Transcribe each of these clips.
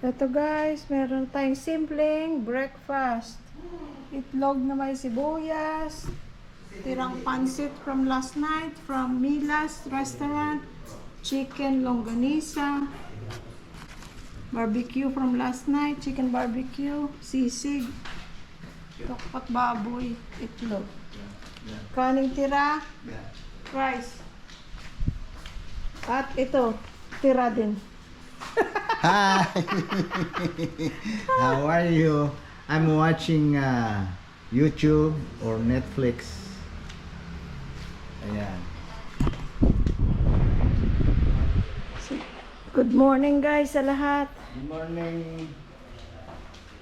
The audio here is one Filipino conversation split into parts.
Ito guys, meron tayong simpleng breakfast. Itlog na may sibuyas, tirang pansit from last night from Mila's restaurant, chicken longganisa, barbecue from last night, chicken barbecue, sisig, tokpat baboy, itlog. Kaning tira, rice. At ito, tira din. Hi! How are you? I'm watching YouTube or Netflix. Ayan. Good morning guys sa lahat. Good morning.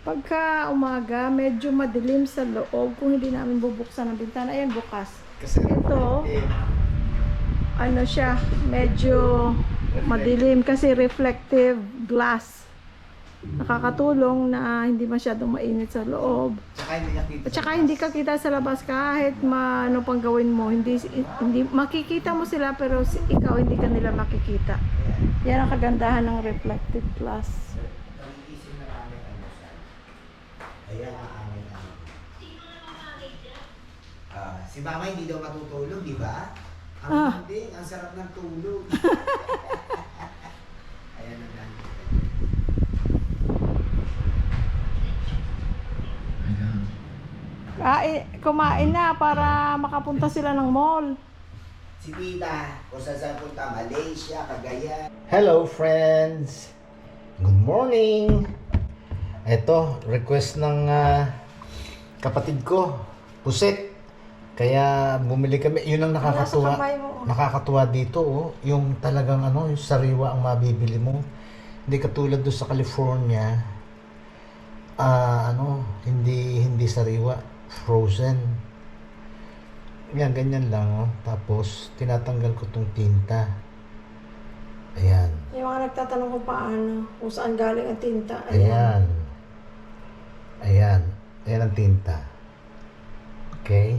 Pagka umaga, medyo madilim sa loob kung hindi namin bubuksan ang bintana. Ayan, bukas. Kasi Ito, ano siya, medyo madilim kasi reflective glass. Nakakatulong na hindi masyadong mainit sa loob. At saka hindi ka kita sa labas kahit ano pang gawin mo. Hindi makikita mo sila pero ikaw hindi ka nila makikita. Yan ang kagandahan ng reflective glass. Ayan ang aming ano. Si Mama hindi daw matutulog, di ba? Hindi, ang sarap ng tulog. Ayan ang ganda. Kumain na para makapunta sila ng mall. Si Tita, kung saan punta, Malaysia, Cagayan. Hello friends! Good morning! Ito, request ng kapatid ko, pusit. Kaya bumili kami, yun ang nakakatuwa. Nakakatuwa dito, oh. Yung talagang ano, yung sariwa ang mabibili mo. Hindi katulad doon sa California. Hindi sariwa, frozen. Yan, ganyan lang, oh. Tapos tinatanggal ko tong tinta. Ayan. Yung mga nagtatanong kung paano, kung saan galing ang tinta. Ayan. Ayan. Ayan ang tinta. Okay.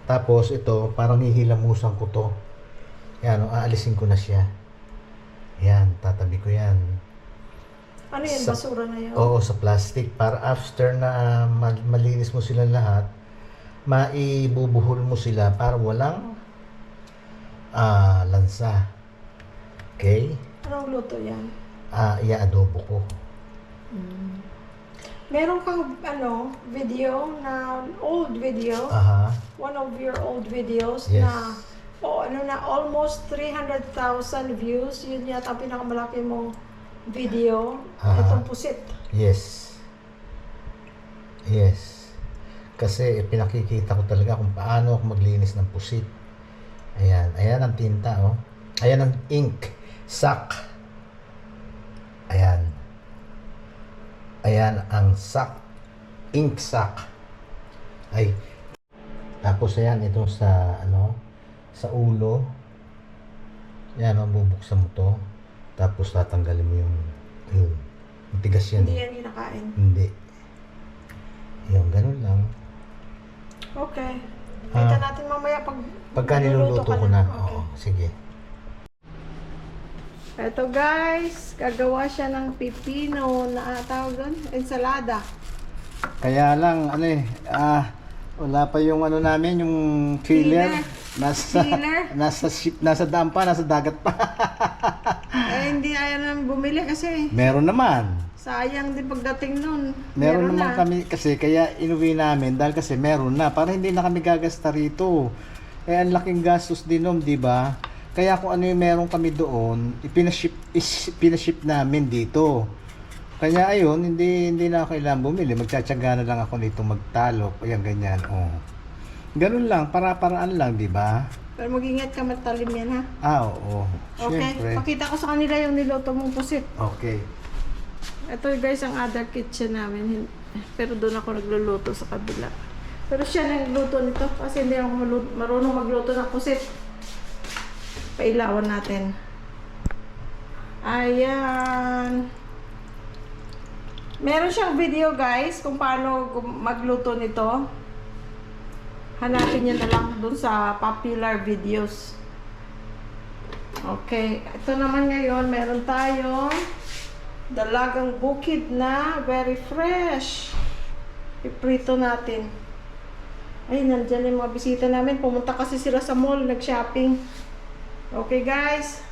Tapos ito, parang hihilamusan ko to. Ayan, aalisin ko na siya. Ayan, tatabi ko yan. Ano yan, basura na yun? Oo, sa plastic. Para after na malinis mo sila lahat, maibubuhol mo sila para walang lansa. Okay? Anong luto yan? Ia-adobo ko. Meron kang video na old video, Aha. one of your old videos Yes. na almost 300,000 views. Yun yata ang pinakamalaki mong video. Aha. Itong pusit. Yes. Yes. Kasi pinakikita ko talaga kung paano ako maglinis ng pusit. Ayan. Ayan ang tinta, oh. Ayan ang ink. Sack. Ayan. Ayan ang sack. Ink sack. Ay. Tapos ayan, ito sa sa ulo. Ayan, bubuksan mo to. Tapos tatanggalin mo yung matigas yan. Hindi yan kinakain. Hindi. Yung ganun lang. Okay. Kita natin mamaya Pagka niluluto ko na. Okay. Oo, sige. Ito guys, gagawa siya ng pipino na tawag doon, ensalada. Kaya lang, wala pa yung namin, yung filler. Filler? Nasa daan pa, nasa dagat pa. Hindi ayaw namin bumili kasi Meron naman. sayang din pagdating nun. Meron naman kami kasi, kaya inuwi namin dahil kasi meron na. Para hindi na kami gagasta rito. Ang laking gastos din nun, di ba? Kaya kung ano yung meron kami doon, pinaship namin dito. Kaya ayun, hindi na ako kailangan bumili. Magtsatsaga na lang ako nito magtalok. Ayan, ganyan. Oh. Ganun lang, para-paraan lang, di ba? Pero mag-ingat ka, matalim yan ha. Oo. Okay, Siyempre. pakita ko sa kanila yung niluto mong pusit. Okay. Ito guys, ang other kitchen namin. Pero doon ako nagluluto sa kabila. Pero siya nagluto nito kasi hindi ako marunong magluto ng pusit. Pailawan natin. Ayan. Meron siyang video guys kung paano magluto nito. Hanapin niyo na lang dun sa popular videos. Okay. Ito naman ngayon, meron tayong Dalagang bukid na, very fresh. Iprito natin. Ay, nandyan yung mga bisita namin. Pumunta kasi sila sa mall, nag-shopping. Okay, guys.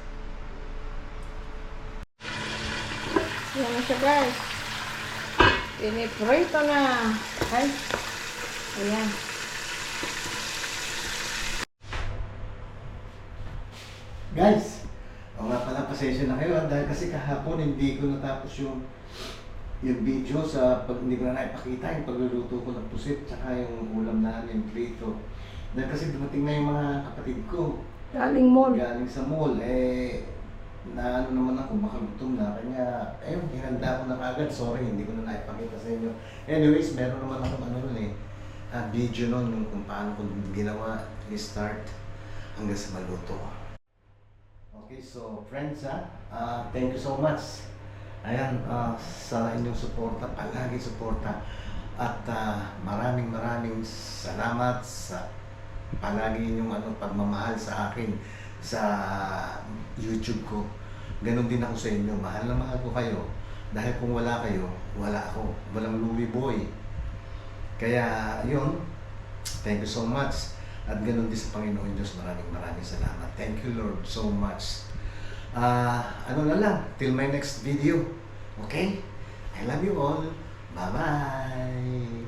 Yan na siya, guys. Piniprito na. Ay. Ayan. Guys, o nga pala, pasensya na kayo dahil kasi kahapon hindi ko natapos yung video sa pag hindi ko na naipakita yung pagluluto ko ng pusit tsaka yung ulam namin prito. Dahil kasi dumating na yung mga kapatid ko Galing mall. galing sa mall, na ano naman ako, makagutom na. Kanya, hinanda ko na kagad. Sorry, hindi ko na naipakita sa inyo. Anyways, meron naman ako video nun kung paano ko ginawa, i-start hanggang sa maluto. Okay, so friends, thank you so much. Ayan, sa inyong suporta, palagi suporta. At maraming salamat sa palagi inyong pagmamahal sa akin sa YouTube ko. Ganon din ako sa inyo. Mahal na mahal ko kayo. Dahil kung wala kayo, wala ako. Walang Louie Boy. Kaya yun, thank you so much. At ganon din sa Panginoon Diyos, maraming salamat. Thank you Lord so much. Ano na lang, till my next video. Okay? I love you all. Bye-bye.